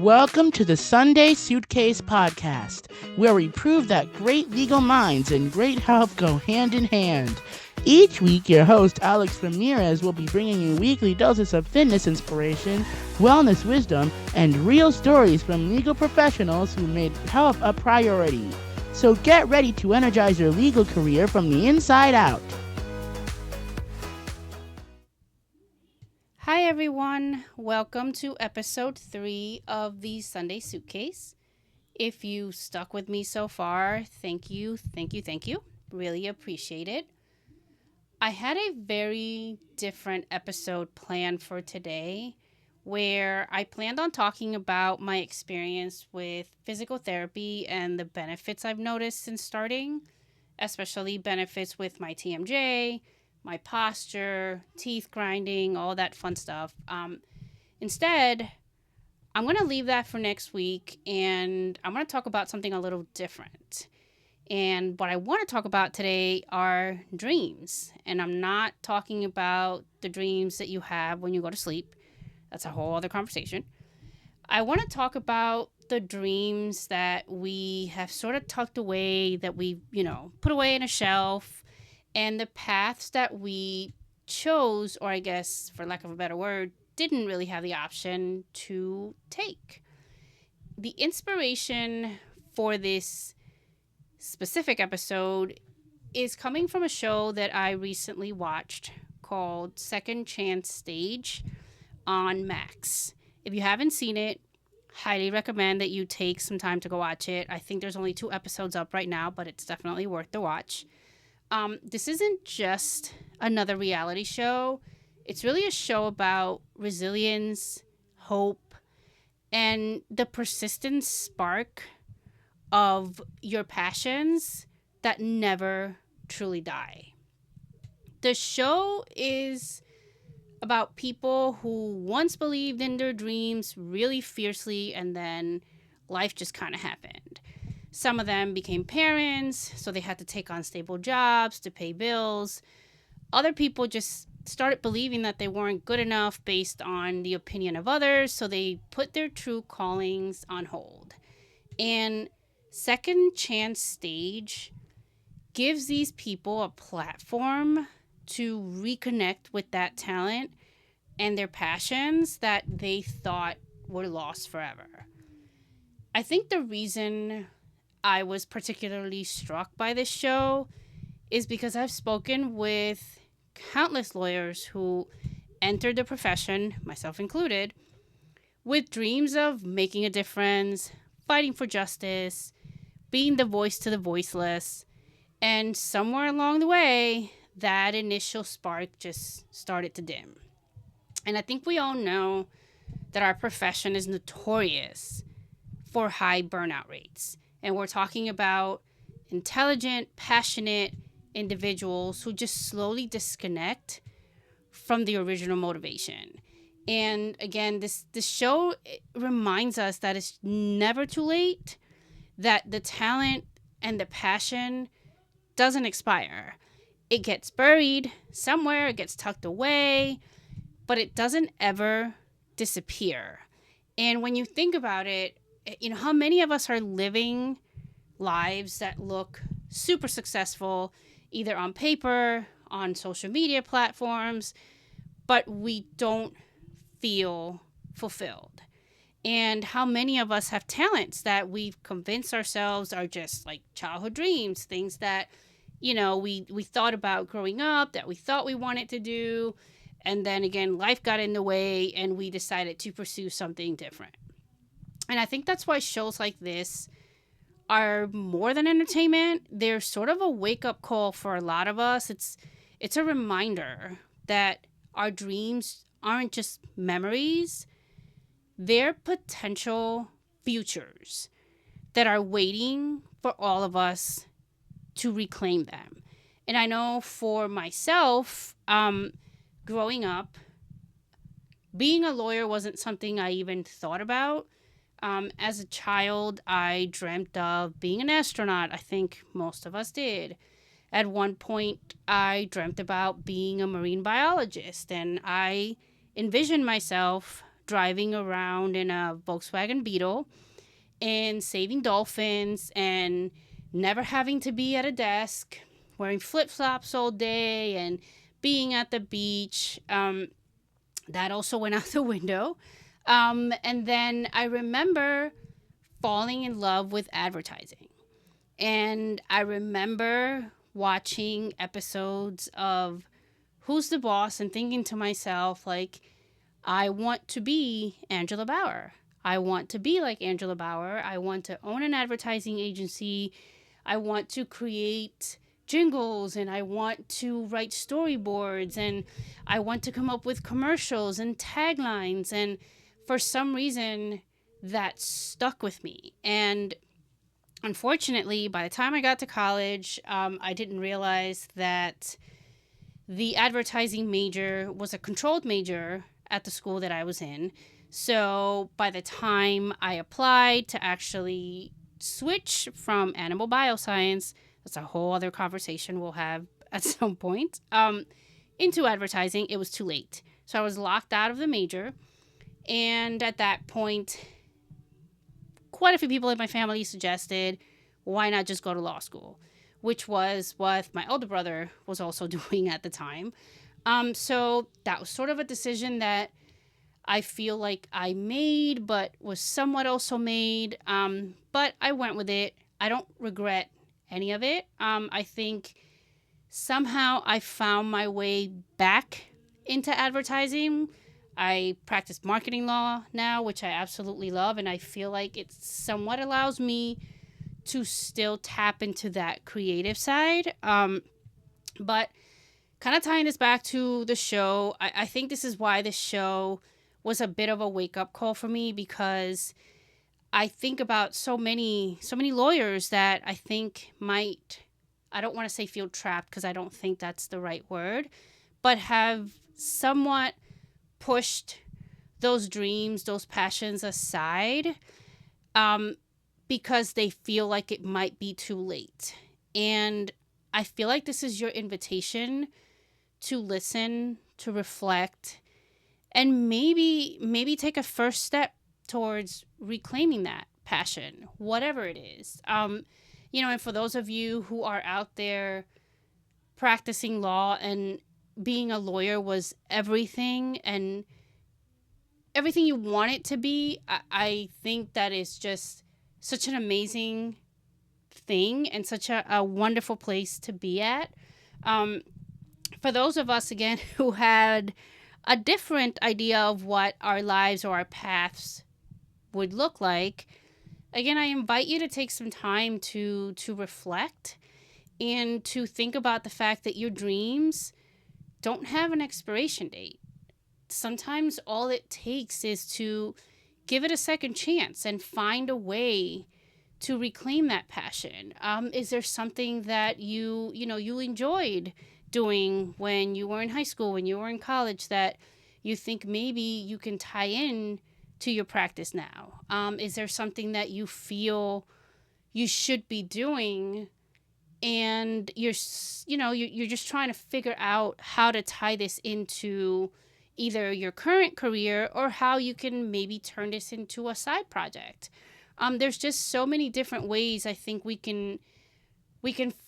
Welcome to the Sunday Suitcase podcast, where we prove that great legal minds and great health go hand in hand. Each week, your host, Alex Ramirez, will be bringing you weekly doses of fitness inspiration, wellness wisdom, and real stories from legal professionals who made health a priority. So get ready to energize your legal career from the inside out. Hi everyone, welcome to episode 3 of the Sunday Suitcase. If you stuck with me so far, thank you. Really appreciate it. I had a very different episode planned for today where I planned on talking about my experience with physical therapy and the benefits I've noticed since starting, especially benefits with my TMJ, my posture, teeth grinding, all that fun stuff. Instead, I'm going to leave that for next week, and I'm going to talk about something a little different. And what I want to talk about today are dreams. And I'm not talking about the dreams that you have when you go to sleep. That's a whole other conversation. I want to talk about the dreams that we have sort of tucked away, that we, put away in a shelf, and the paths that we chose, or I guess, for lack of a better word, didn't really have the option to take. The inspiration for this specific episode is coming from a show that I recently watched called Second Chance Stage on Max. If you haven't seen it, highly recommend that you take some time to go watch it. I think there's only 2 episodes up right now, but it's definitely worth the watch. This isn't just another reality show. It's really a show about resilience, hope, and the persistent spark of your passions that never truly die. The show is about people who once believed in their dreams really fiercely, and then life just kind of happened. Some of them became parents, so they had to take on stable jobs to pay bills. Other people just started believing that they weren't good enough based on the opinion of others, so they put their true callings on hold. And Second Chance Stage gives these people a platform to reconnect with that talent and their passions that they thought were lost forever. I think the reason I was particularly struck by this show is because I've spoken with countless lawyers who entered the profession, myself included, with dreams of making a difference, fighting for justice, being the voice to the voiceless, and somewhere along the way, that initial spark just started to dim. And I think we all know that our profession is notorious for high burnout rates. And we're talking about intelligent, passionate individuals who just slowly disconnect from the original motivation. And again, this show reminds us that it's never too late, that the talent and the passion doesn't expire. It gets buried somewhere, it gets tucked away, but it doesn't ever disappear. And when you think about it, how many of us are living lives that look super successful, either on paper, on social media platforms, but we don't feel fulfilled? And how many of us have talents that we've convinced ourselves are just like childhood dreams, things that, we thought about growing up, that we thought we wanted to do, and then again, life got in the way and we decided to pursue something different. And I think that's why shows like this are more than entertainment. They're sort of a wake-up call for a lot of us. It's a reminder that our dreams aren't just memories. They're potential futures that are waiting for all of us to reclaim them. And I know for myself, growing up, being a lawyer wasn't something I even thought about. As a child, I dreamt of being an astronaut. I think most of us did. At one point, I dreamt about being a marine biologist, and I envisioned myself driving around in a Volkswagen Beetle and saving dolphins and never having to be at a desk, wearing flip-flops all day and being at the beach. That also went out the window. And then I remember falling in love with advertising. And I remember watching episodes of Who's the Boss and thinking to myself, like, I want to be Angela Bauer. I want to be like Angela Bauer. I want to own an advertising agency. I want to create jingles and I want to write storyboards and I want to come up with commercials and taglines. And for some reason, that stuck with me. And unfortunately, by the time I got to college, I didn't realize that the advertising major was a controlled major at the school that I was in. So by the time I applied to actually switch from animal bioscience, that's a whole other conversation we'll have at some point, into advertising, it was too late. So I was locked out of the major. And at that point, quite a few people in my family suggested, why not just go to law school? Which was what my older brother was also doing at the time. So that was sort of a decision that I feel like I made, but was somewhat also made. But I went with it. I don't regret any of it. I think somehow I found my way back into advertising. I practice marketing law now, which I absolutely love, and I feel like it somewhat allows me to still tap into that creative side. But kind of tying this back to the show, I think this is why this show was a bit of a wake-up call for me, because I think about so many lawyers that I think might, I don't want to say feel trapped because I don't think that's the right word, but have somewhat pushed those dreams, those passions aside, because they feel like it might be too late. And I feel like this is your invitation to listen, to reflect, and maybe take a first step towards reclaiming that passion, whatever it is. And for those of you who are out there practicing law and being a lawyer was everything and everything you want it to be, I think that is just such an amazing thing and such a wonderful place to be at. For those of us, again, who had a different idea of what our lives or our paths would look like, again, I invite you to take some time to reflect and to think about the fact that your dreams don't have an expiration date. Sometimes all it takes is to give it a second chance and find a way to reclaim that passion. Is there something that you enjoyed doing when you were in high school, when you were in college, that you think maybe you can tie in to your practice now? Is there something that you feel you should be doing and you're just trying to figure out how to tie this into either your current career or how you can maybe turn this into a side project? There's just so many different ways I think we can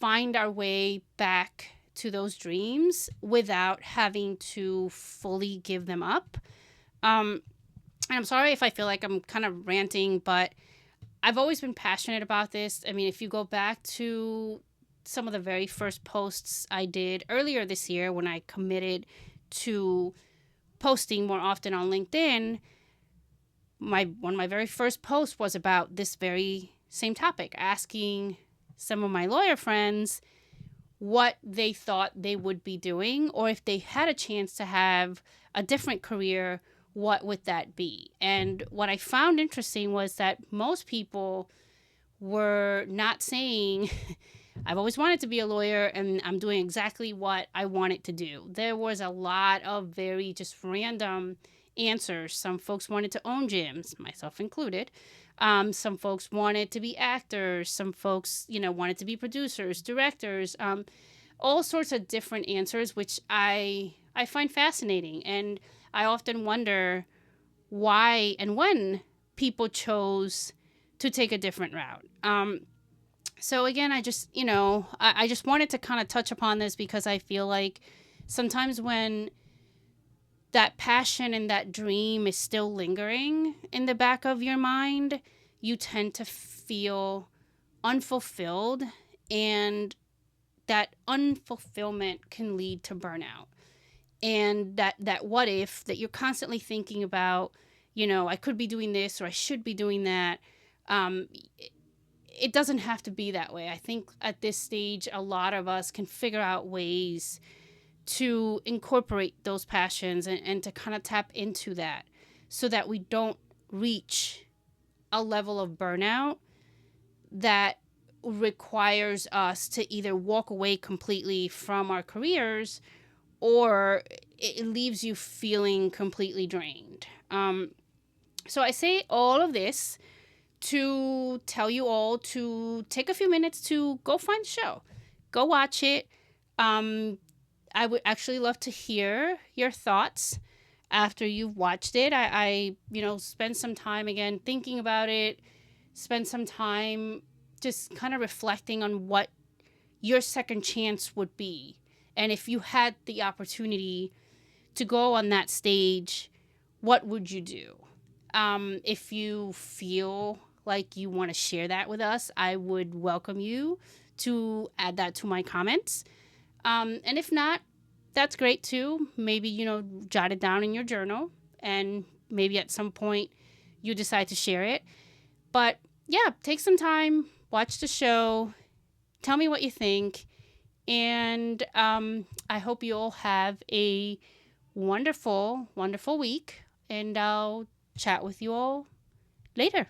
find our way back to those dreams without having to fully give them up. And I'm sorry if I feel like I'm kind of ranting, but I've always been passionate about this. I mean, if you go back to some of the very first posts I did earlier this year when I committed to posting more often on LinkedIn, one of my very first posts was about this very same topic, asking some of my lawyer friends what they thought they would be doing, or if they had a chance to have a different career, what would that be? And what I found interesting was that most people were not saying, I've always wanted to be a lawyer and I'm doing exactly what I wanted to do. There was a lot of very just random answers. Some folks wanted to own gyms, myself included. Some folks wanted to be actors. Some folks, wanted to be producers, directors, all sorts of different answers, which I find fascinating. And I often wonder, why and when people chose to take a different route. So again, I just wanted to kind of touch upon this because I feel like sometimes when that passion and that dream is still lingering in the back of your mind, you tend to feel unfulfilled, and that unfulfillment can lead to burnout. And that what if that you're constantly thinking about, I could be doing this or I should be doing that. It doesn't have to be that way. I think at this stage, a lot of us can figure out ways to incorporate those passions and to kind of tap into that so that we don't reach a level of burnout that requires us to either walk away completely from our careers or it leaves you feeling completely drained. So I say all of this to tell you all to take a few minutes to go find the show, go watch it. I would actually love to hear your thoughts after you've watched it. Spend some time again thinking about it, spend some time just kind of reflecting on what your second chance would be. And if you had the opportunity to go on that stage, what would you do? If you feel like you want to share that with us, I would welcome you to add that to my comments. And if not, that's great too. Maybe, jot it down in your journal and maybe at some point you decide to share it. But yeah, take some time, watch the show, tell me what you think. And I hope you all have a wonderful, wonderful week. And I'll chat with you all later.